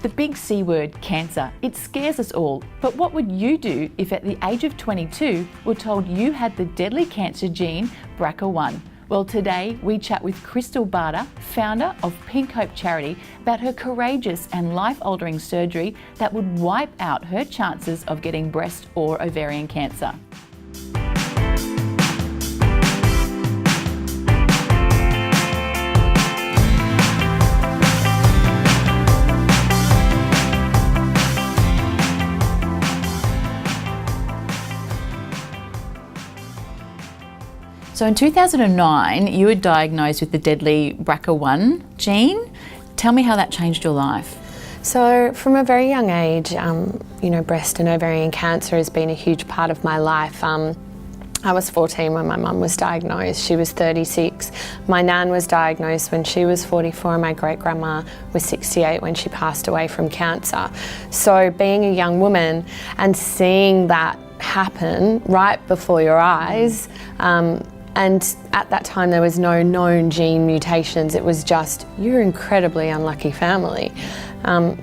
The big C word, cancer, it scares us all. But what would you do if at the age of 22 were told you had the deadly cancer gene BRCA1? Well, today we chat with KRYSTAL Barter, founder of Pink Hope Charity, about her courageous and life-altering surgery that would wipe out her chances of getting breast or ovarian cancer. So in 2009, you were diagnosed with the deadly BRCA1 gene. Tell me how that changed your life. So from a very young age, breast and ovarian cancer has been a huge part of my life. I was 14 when my mum was diagnosed. She was 36. My nan was diagnosed when she was 44 and my great-grandma was 68 when she passed away from cancer. So being a young woman and seeing that happen right before your eyes, and at that time there was no known gene mutations. It was just, you're an incredibly unlucky family.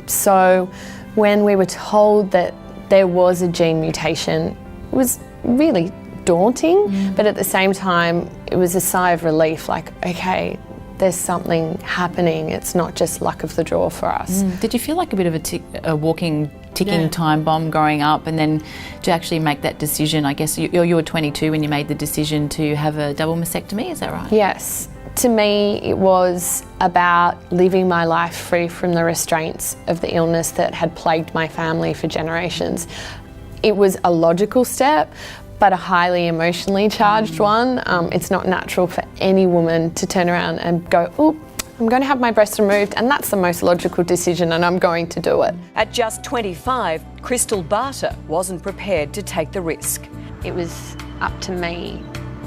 So when we were told that there was a gene mutation, it was really daunting, but at the same time it was a sigh of relief, like, okay, there's something happening. It's not just luck of the draw for us. Did you feel like a bit of a walking, ticking time bomb growing up, and then to actually make that decision? I guess you were 22 when you made the decision to have a double mastectomy, is that right? Yes. To me, it was about living my life free from the restraints of the illness that had plagued my family for generations. It was a logical step, but a highly emotionally charged one. It's not natural for any woman to turn around and go, oh, I'm going to have my breast removed, and that's the most logical decision and I'm going to do it. At just 25, KRYSTAL Barter wasn't prepared to take the risk. It was up to me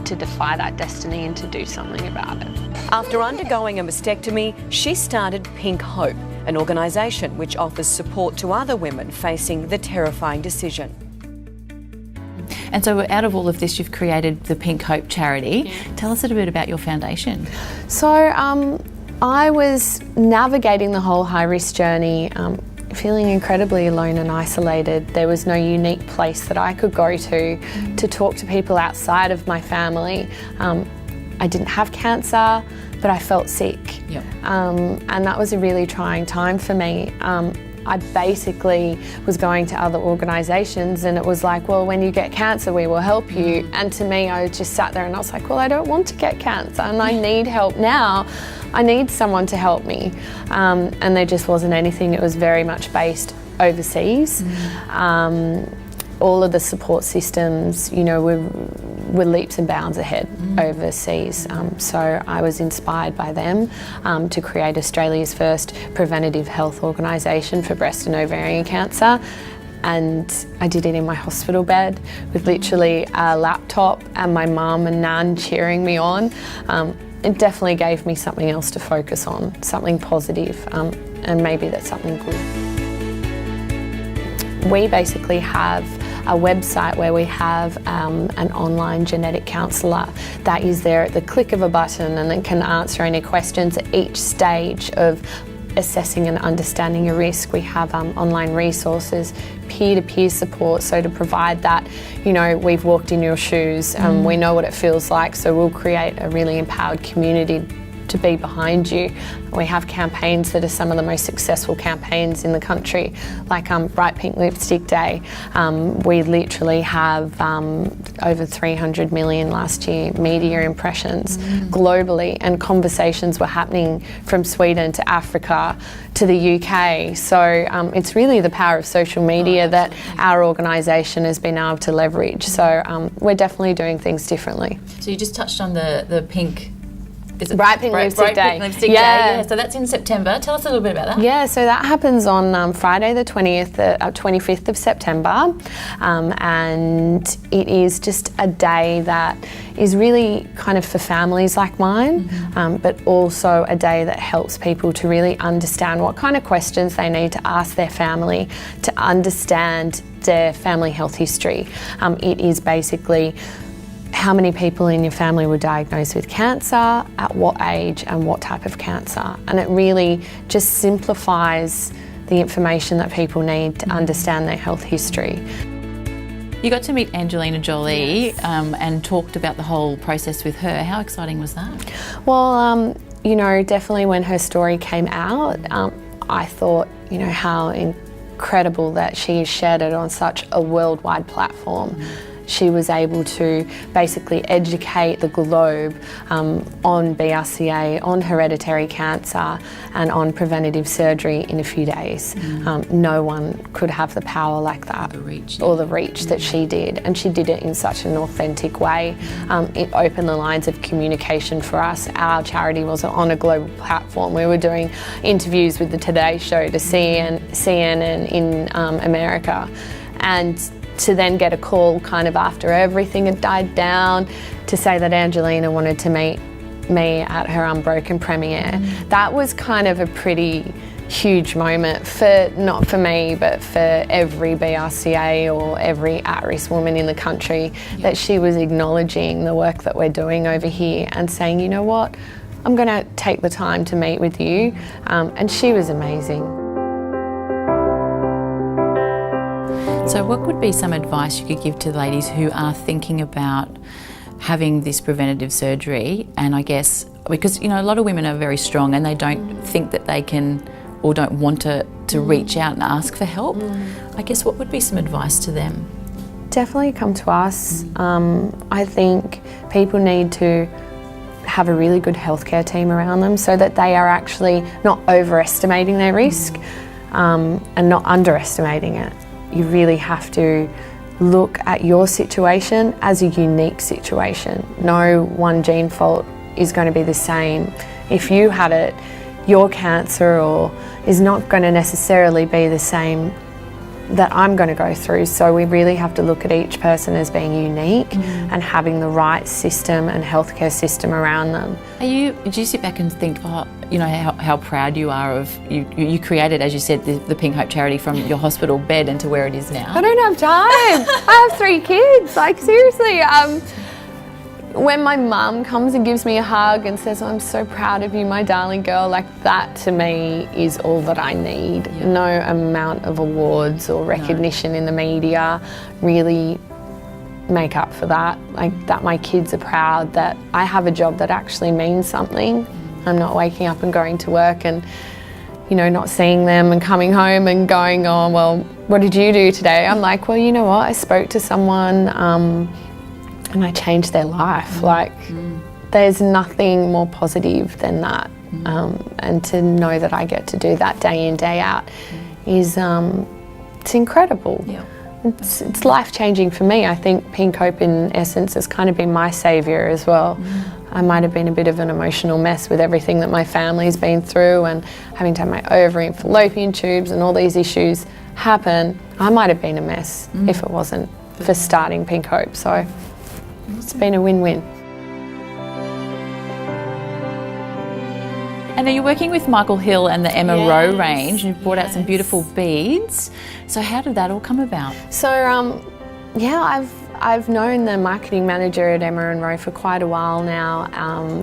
to defy that destiny and to do something about it. After undergoing a mastectomy, she started Pink Hope, an organisation which offers support to other women facing the terrifying decision. And so out of all of this, you've created the Pink Hope charity. Yeah. Tell us a little bit about your foundation. So I was navigating the whole high-risk journey, feeling incredibly alone and isolated. There was no unique place that I could go to talk to people outside of my family. I didn't have cancer, but I felt sick. Yep. And that was a really trying time for me. I basically was going to other organisations and it was like, well, when you get cancer, we will help you. And to me, I just sat there and I was like, well, I don't want to get cancer and I need help now. I need someone to help me. And there just wasn't anything. It was very much based overseas. All of the support systems, were leaps and bounds ahead overseas. So I was inspired by them to create Australia's first preventative health organisation for breast and ovarian cancer. And I did it in my hospital bed with literally a laptop and my mum and nan cheering me on. It definitely gave me something else to focus on, something positive, and maybe that's something good. We basically have a website where we have an online genetic counsellor that is there at the click of a button and then can answer any questions at each stage of assessing and understanding your risk. We have online resources, peer-to-peer support, so to provide that, we've walked in your shoes, we know what it feels like, so we'll create a really empowered community to be behind you. We have campaigns that are some of the most successful campaigns in the country, like Bright Pink Lipstick Day. We literally have over 300 million last year media impressions globally, and conversations were happening from Sweden to Africa to the UK. So it's really the power of social media that our organisation has been able to leverage. So we're definitely doing things differently. So you just touched on the pink. Bright Pink Lipstick Day. Day. Yeah, so that's in September. Tell us a little bit about that. Yeah, so that happens on Friday the 25th of September, and it is just a day that is really kind of for families like mine, but also a day that helps people to really understand what kind of questions they need to ask their family to understand their family health history. It is basically how many people in your family were diagnosed with cancer, at what age and what type of cancer. And it really just simplifies the information that people need to understand their health history. You got to meet Angelina Jolie and talked about the whole process with her. How exciting was that? Well, you know, definitely when her story came out, I thought, you know, how incredible that she shared it on such a worldwide platform. She was able to basically educate the globe on BRCA, on hereditary cancer and on preventative surgery in a few days. No one could have the power like that or the reach that she did, and she did it in such an authentic way. It opened the lines of communication for us. Our charity was on a global platform. We were doing interviews with the Today Show to CNN in America, and to then get a call kind of after everything had died down to say that Angelina wanted to meet me at her Unbroken premiere. That was kind of a pretty huge moment for, not for me, but for every BRCA or every at-risk woman in the country, that she was acknowledging the work that we're doing over here and saying, you know what, I'm going to take the time to meet with you. And she was amazing. So what would be some advice you could give to ladies who are thinking about having this preventative surgery? And I guess, because, you know, a lot of women are very strong and they don't think that they can or don't want to reach out and ask for help. I guess what would be some advice to them? Definitely come to us. I think people need to have a really good healthcare team around them so that they are actually not overestimating their risk and not underestimating it. You really have to look at your situation as a unique situation. No one gene fault is going to be the same. If you had it, your cancer is not going to necessarily be the same that I'm going to go through. So we really have to look at each person as being unique and having the right system and healthcare system around them. Do you sit back and think, oh, you know, how proud you are of, you created, as you said, the Pink Hope charity from your hospital bed into where it is now? I don't have time. I have 3 kids, like seriously. When my mum comes and gives me a hug and says, I'm so proud of you, my darling girl, like that to me is all that I need. Yeah. No amount of awards or recognition in the media really make up for that. Like that my kids are proud that I have a job that actually means something. I'm not waking up and going to work and, you know, not seeing them and coming home and going, oh, well, what did you do today? I'm like, well, you know what, I spoke to someone and I changed their life. There's nothing more positive than that. And to know that I get to do that day in, day out is, it's incredible. Yeah. It's life-changing for me. I think Pink Hope in essence has kind of been my saviour as well. I might have been a bit of an emotional mess with everything that my family's been through and having to have my ovarian and fallopian tubes and all these issues happen. I might have been a mess if it wasn't for starting Pink Hope. So it's been a win-win. And are you working with Michael Hill and the Emma Rowe range? And you've brought out some beautiful beads. So how did that all come about? So, I've known the marketing manager at Emma & Rowe for quite a while now,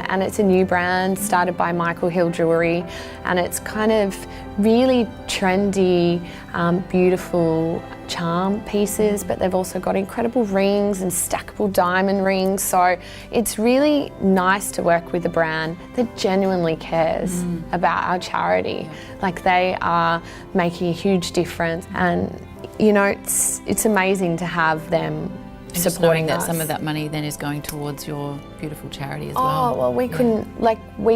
and it's a new brand started by Michael Hill Jewellery, and it's kind of really trendy, beautiful charm pieces, but they've also got incredible rings and stackable diamond rings. So it's really nice to work with a brand that genuinely cares about our charity. Like they are making a huge difference, and you know, it's amazing to have them supporting that us. Some of that money then is going towards your beautiful charity as well. Oh, well, we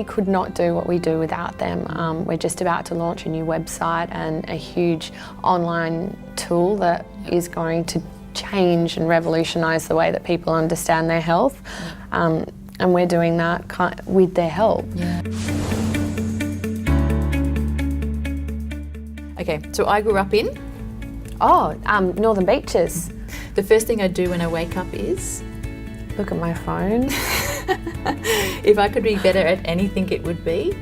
could not do what we do without them. We're just about to launch a new website and a huge online tool that is going to change and revolutionise the way that people understand their health. And we're doing that with their help. Yeah. Okay, so I grew up in? Northern Beaches. The first thing I do when I wake up is? Look at my phone. If I could be better at anything, it would be?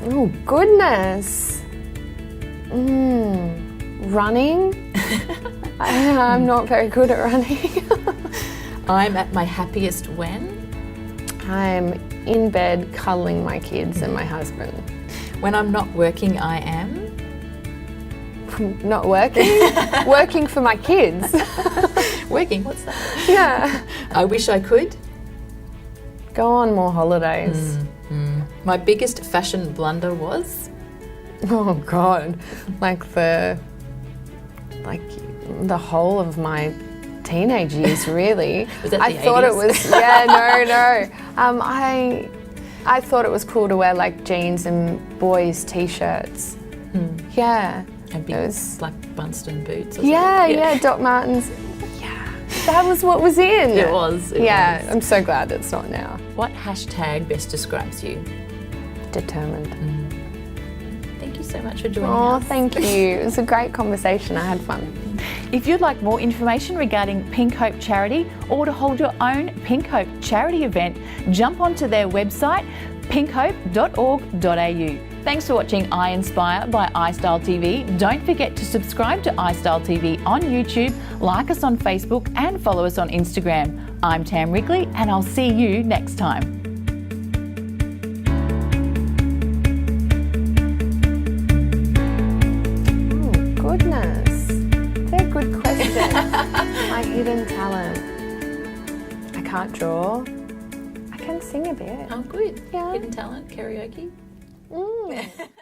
Oh, goodness. Running. I'm not very good at running. I'm at my happiest when? I'm in bed cuddling my kids and my husband. When I'm not working, I am? Not working. Working for my kids. Working, what's that? Yeah. I wish I could. Go on more holidays. My biggest fashion blunder was? Oh God. Like the whole of my teenage years, really. Was that I the thought 80s? it was, yeah, no. I thought it was cool to wear like jeans and boys' t-shirts. Yeah. And big It was- black Bunston boots or Yeah, Doc Martens. Yeah. That was what was in. It was. It Yeah, was. I'm so glad it's not now. What hashtag best describes you? Determined. Thank you so much for joining Oh, us. thank you. It was a great conversation. I had fun. If you'd like more information regarding Pink Hope Charity or to hold your own Pink Hope charity event, jump onto their website pinkhope.org.au. Thanks for watching I Inspire by iStyle TV. Don't forget to subscribe to iStyle TV on YouTube, like us on Facebook and follow us on Instagram. I'm Tam Wrigley and I'll see you next time. Goodness. They're good questions. My hidden talent. I can't draw. I can sing a bit. Oh, good. Yeah. Hidden talent, karaoke.